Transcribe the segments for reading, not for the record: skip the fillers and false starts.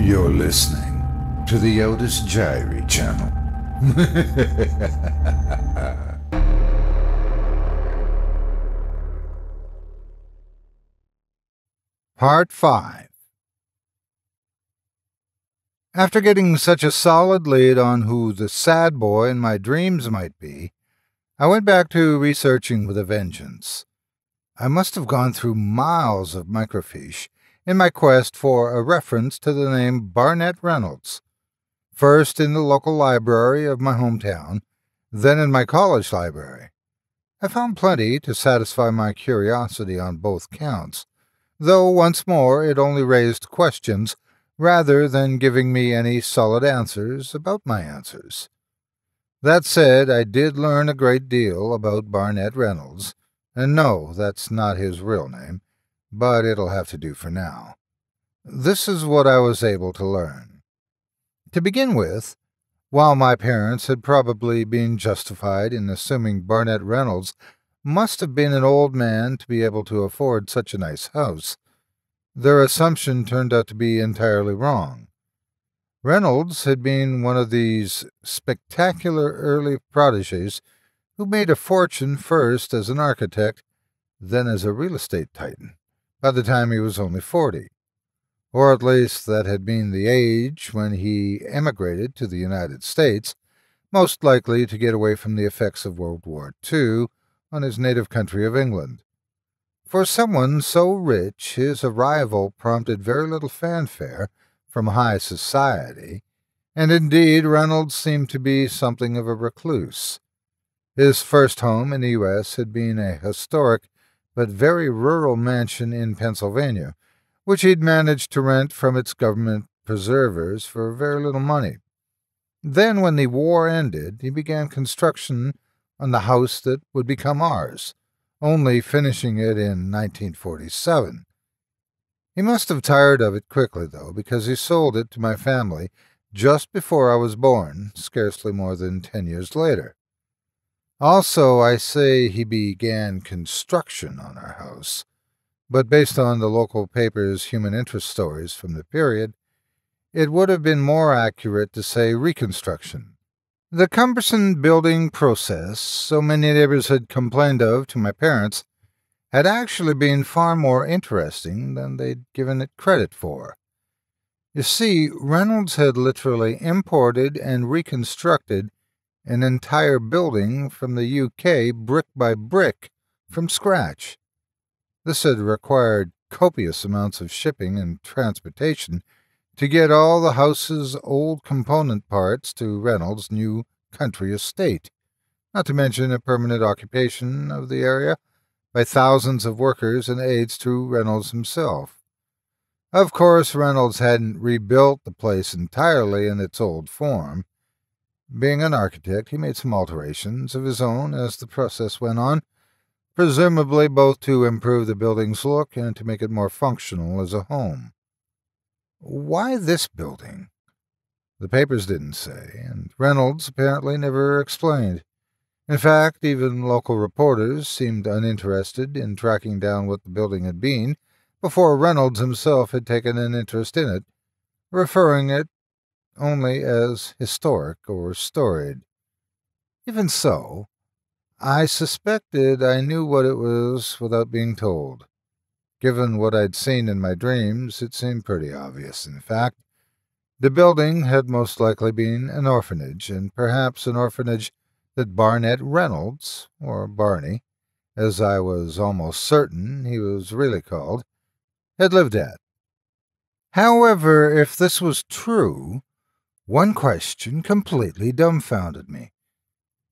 You're listening to the Otis Jiry channel. Part 5. After getting such a solid lead on who the sad boy in my dreams might be, I went back to researching with a vengeance. I must have gone through miles of microfiche in my quest for a reference to the name Barnett Reynolds, first in the local library of my hometown, then in my college library. I found plenty to satisfy my curiosity on both counts, though once more it only raised questions rather than giving me any solid answers about my answers. That said, I did learn a great deal about Barnett Reynolds, and no, that's not his real name, but it'll have to do for now. This is what I was able to learn. To begin with, while my parents had probably been justified in assuming Barnett Reynolds must have been an old man to be able to afford such a nice house, their assumption turned out to be entirely wrong. Reynolds had been one of these spectacular early prodigies who made a fortune first as an architect, then as a real estate titan, by the time he was only 40. Or at least that had been the age when he emigrated to the United States, most likely to get away from the effects of World War II on his native country of England. For someone so rich, his arrival prompted very little fanfare from high society, and indeed Reynolds seemed to be something of a recluse. His first home in the U.S. had been a historic but very rural mansion in Pennsylvania, which he'd managed to rent from its government preservers for very little money. Then, when the war ended, he began construction on the house that would become ours, only finishing it in 1947. He must have tired of it quickly, though, because he sold it to my family just before I was born, scarcely more than 10 years later. Also, I say he began construction on our house, but based on the local paper's human interest stories from the period, it would have been more accurate to say reconstruction. The cumbersome building process so many neighbors had complained of to my parents had actually been far more interesting than they'd given it credit for. You see, Reynolds had literally imported and reconstructed an entire building from the UK brick by brick from scratch. This had required copious amounts of shipping and transportation to get all the house's old component parts to Reynolds' new country estate, not to mention a permanent occupation of the area by thousands of workers and aides to Reynolds himself. Of course, Reynolds hadn't rebuilt the place entirely in its old form. Being an architect, he made some alterations of his own as the process went on, presumably both to improve the building's look and to make it more functional as a home. Why this building? The papers didn't say, and Reynolds apparently never explained. In fact, even local reporters seemed uninterested in tracking down what the building had been before Reynolds himself had taken an interest in it, referring it only as historic or storied. Even so, I suspected I knew what it was without being told. Given what I'd seen in my dreams, it seemed pretty obvious. In fact, the building had most likely been an orphanage, and perhaps an orphanage that Barnett Reynolds, or Barney, as I was almost certain he was really called, had lived at. However, if this was true, one question completely dumbfounded me.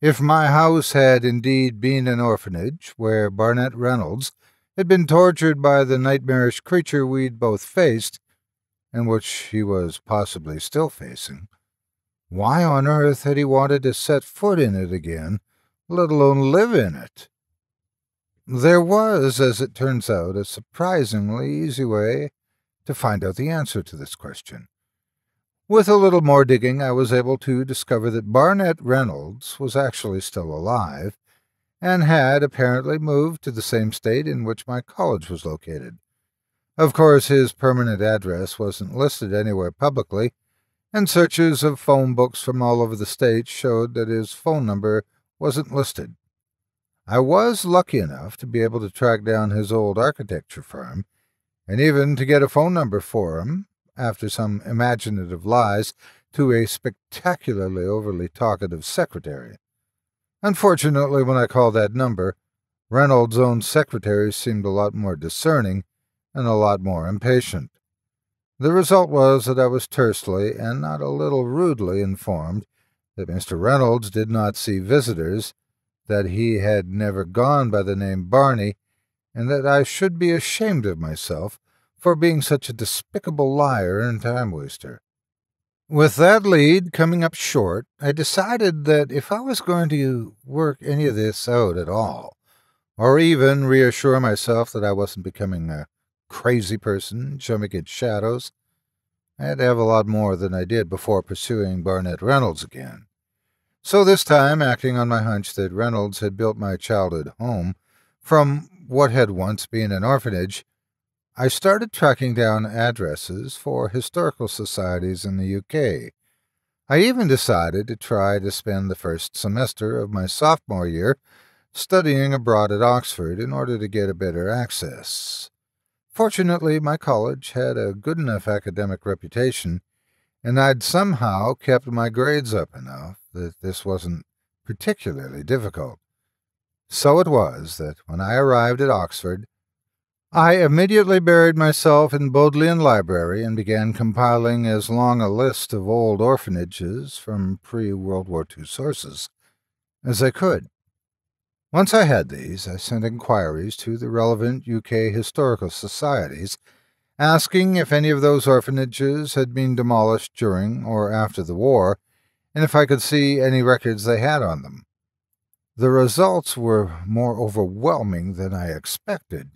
If my house had indeed been an orphanage where Barnett Reynolds had been tortured by the nightmarish creature we'd both faced, and which he was possibly still facing, why on earth had he wanted to set foot in it again, let alone live in it? There was, as it turns out, a surprisingly easy way to find out the answer to this question. With a little more digging, I was able to discover that Barnett Reynolds was actually still alive, and had apparently moved to the same state in which my college was located. Of course, his permanent address wasn't listed anywhere publicly, and searches of phone books from all over the state showed that his phone number wasn't listed. I was lucky enough to be able to track down his old architecture firm, and even to get a phone number for him, after some imaginative lies to a spectacularly overly talkative secretary. Unfortunately, when I called that number, Reynolds' own secretary seemed a lot more discerning and a lot more impatient. The result was that I was tersely and not a little rudely informed that Mr. Reynolds did not see visitors, that he had never gone by the name Barney, and that I should be ashamed of myself for being such a despicable liar and time-waster. With that lead coming up short, I decided that if I was going to work any of this out at all, or even reassure myself that I wasn't becoming a crazy person jumping at shadows, I had to have a lot more than I did before pursuing Barnett Reynolds again. So this time, acting on my hunch that Reynolds had built my childhood home from what had once been an orphanage, I started tracking down addresses for historical societies in the UK. I even decided to try to spend the first semester of my sophomore year studying abroad at Oxford in order to get a better access. Fortunately, my college had a good enough academic reputation, and I'd somehow kept my grades up enough that this wasn't particularly difficult. So it was that when I arrived at Oxford, I immediately buried myself in Bodleian Library and began compiling as long a list of old orphanages from pre-World War II sources as I could. Once I had these, I sent inquiries to the relevant UK historical societies, asking if any of those orphanages had been demolished during or after the war, and if I could see any records they had on them. The results were more overwhelming than I expected.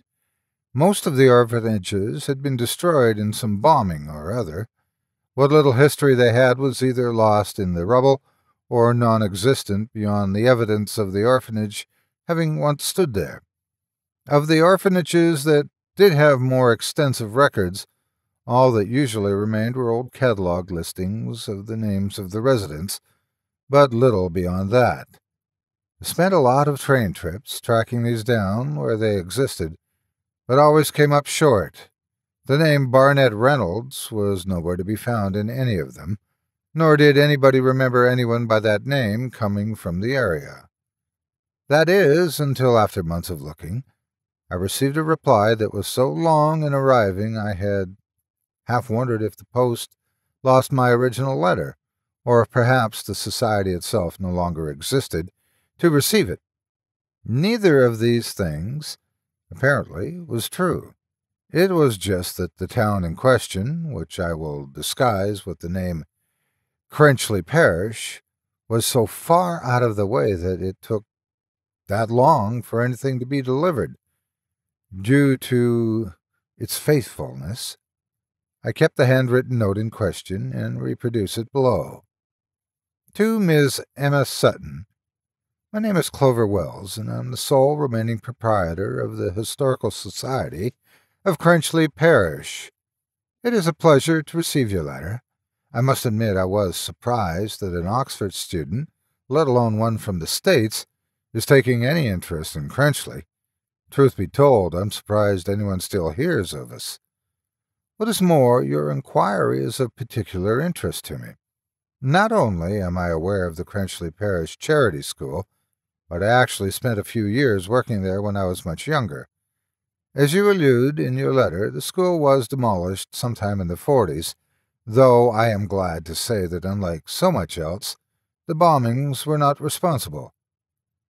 Most of the orphanages had been destroyed in some bombing or other. What little history they had was either lost in the rubble or non-existent beyond the evidence of the orphanage having once stood there. Of the orphanages that did have more extensive records, all that usually remained were old catalog listings of the names of the residents, but little beyond that. I spent a lot of train trips tracking these down where they existed, but always came up short. The name Barnett Reynolds was nowhere to be found in any of them, nor did anybody remember anyone by that name coming from the area. That is, until after months of looking, I received a reply that was so long in arriving I had half wondered if the post lost my original letter, or if perhaps the society itself no longer existed to receive it. Neither of these things, apparently, was true. It was just that the town in question, which I will disguise with the name Crenchley Parish, was so far out of the way that it took that long for anything to be delivered. Due to its faithfulness, I kept the handwritten note in question and reproduce it below. To Ms. Emma Sutton, my name is Clover Wells, and I'm the sole remaining proprietor of the Historical Society of Crenchley Parish. It is a pleasure to receive your letter. I must admit I was surprised that an Oxford student, let alone one from the States, is taking any interest in Crenchley. Truth be told, I'm surprised anyone still hears of us. What is more, your inquiry is of particular interest to me. Not only am I aware of the Crenchley Parish Charity School, but I actually spent a few years working there when I was much younger. As you allude in your letter, the school was demolished sometime in the 40s, though I am glad to say that unlike so much else, the bombings were not responsible.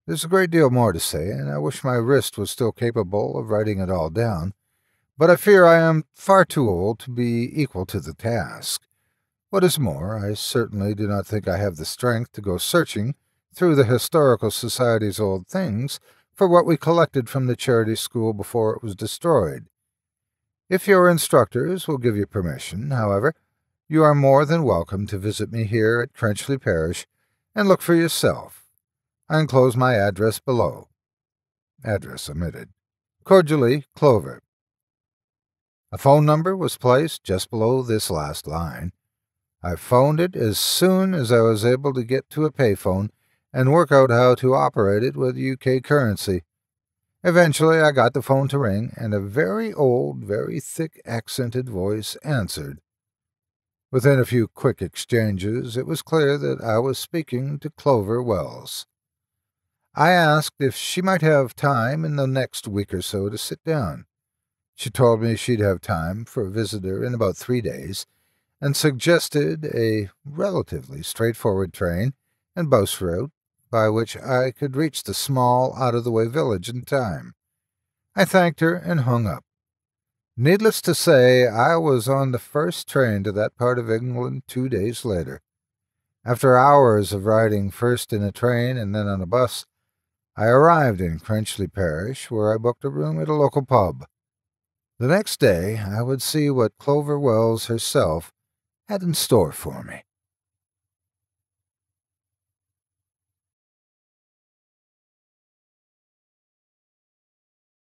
There's a great deal more to say, and I wish my wrist was still capable of writing it all down, but I fear I am far too old to be equal to the task. What is more, I certainly do not think I have the strength to go searching through the Historical Society's old things for what we collected from the charity school before it was destroyed. If your instructors will give you permission, however, you are more than welcome to visit me here at Crenchley Parish and look for yourself. I enclose my address below. Address omitted. Cordially, Clover. A phone number was placed just below this last line. I phoned it as soon as I was able to get to a payphone and work out how to operate it with UK currency. Eventually, I got the phone to ring, and a very old, very thick accented voice answered. Within a few quick exchanges, it was clear that I was speaking to Clover Wells. I asked if she might have time in the next week or so to sit down. She told me she'd have time for a visitor in about 3 days, and suggested a relatively straightforward train and bus route by which I could reach the small, out-of-the-way village in time. I thanked her and hung up. Needless to say, I was on the first train to that part of England 2 days later. After hours of riding first in a train and then on a bus, I arrived in Crenchley Parish, where I booked a room at a local pub. The next day I would see what Clover Wells herself had in store for me.